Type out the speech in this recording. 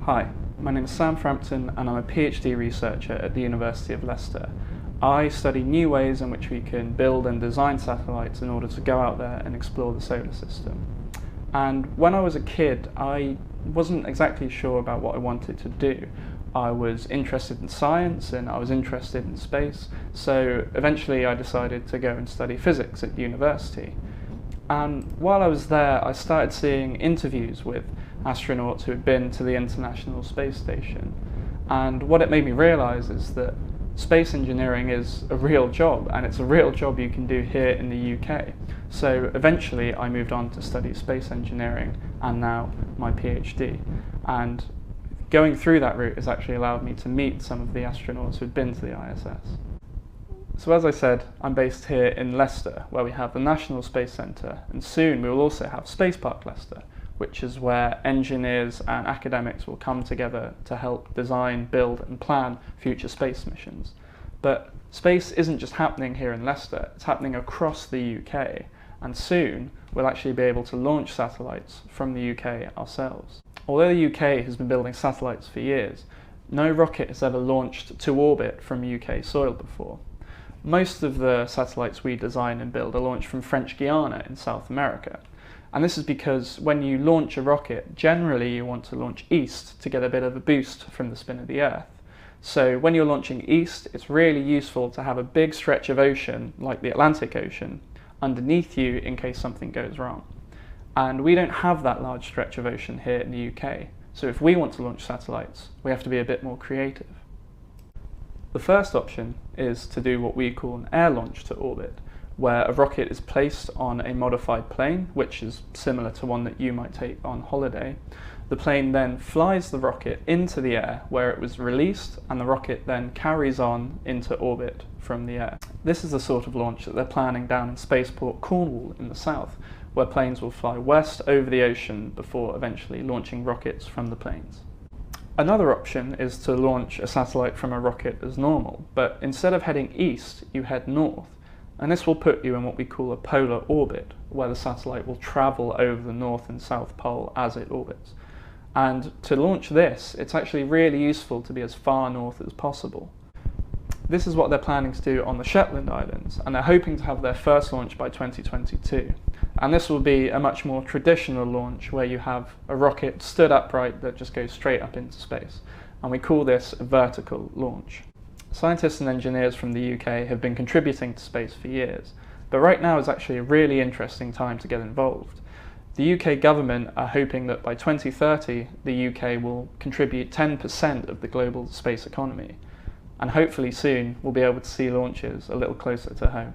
Hi, my name is Sam Frampton and I'm a PhD researcher at the University of Leicester. I study new ways in which we can build and design satellites in order to go out there and explore the solar system. And when I was a kid, I wasn't exactly sure about what I wanted to do. I was interested in science and I was interested in space, so eventually I decided to go and study physics at university. And while I was there, I started seeing interviews with astronauts who had been to the International Space Station. And what it made me realise is that space engineering is a real job, and it's a real job you can do here in the UK. So eventually I moved on to study space engineering and now my PhD. And going through that route has actually allowed me to meet some of the astronauts who'd been to the ISS. So as I said, I'm based here in Leicester, where we have the National Space Centre, and soon we will also have Space Park Leicester, which is where engineers and academics will come together to help design, build and plan future space missions. But space isn't just happening here in Leicester, it's happening across the UK, and soon we'll actually be able to launch satellites from the UK ourselves. Although the UK has been building satellites for years, no rocket has ever launched to orbit from UK soil before. Most of the satellites we design and build are launched from French Guiana in South America. And this is because when you launch a rocket, generally you want to launch east to get a bit of a boost from the spin of the Earth. So when you're launching east, it's really useful to have a big stretch of ocean, like the Atlantic Ocean, underneath you in case something goes wrong. And we don't have that large stretch of ocean here in the UK. So if we want to launch satellites, we have to be a bit more creative. The first option is to do what we call an air launch to orbit, where a rocket is placed on a modified plane, which is similar to one that you might take on holiday. The plane then flies the rocket into the air where it was released, and the rocket then carries on into orbit from the air. This is the sort of launch that they're planning down in Spaceport Cornwall in the south, where planes will fly west over the ocean before eventually launching rockets from the planes. Another option is to launch a satellite from a rocket as normal, but instead of heading east, you head north. And this will put you in what we call a polar orbit, where the satellite will travel over the North and South Pole as it orbits. And to launch this, it's actually really useful to be as far north as possible. This is what they're planning to do on the Shetland Islands, and they're hoping to have their first launch by 2022. And this will be a much more traditional launch where you have a rocket stood upright that just goes straight up into space. And we call this a vertical launch. Scientists and engineers from the UK have been contributing to space for years, but right now is actually a really interesting time to get involved. The UK government are hoping that by 2030 the UK will contribute 10% of the global space economy, and hopefully soon we'll be able to see launches a little closer to home.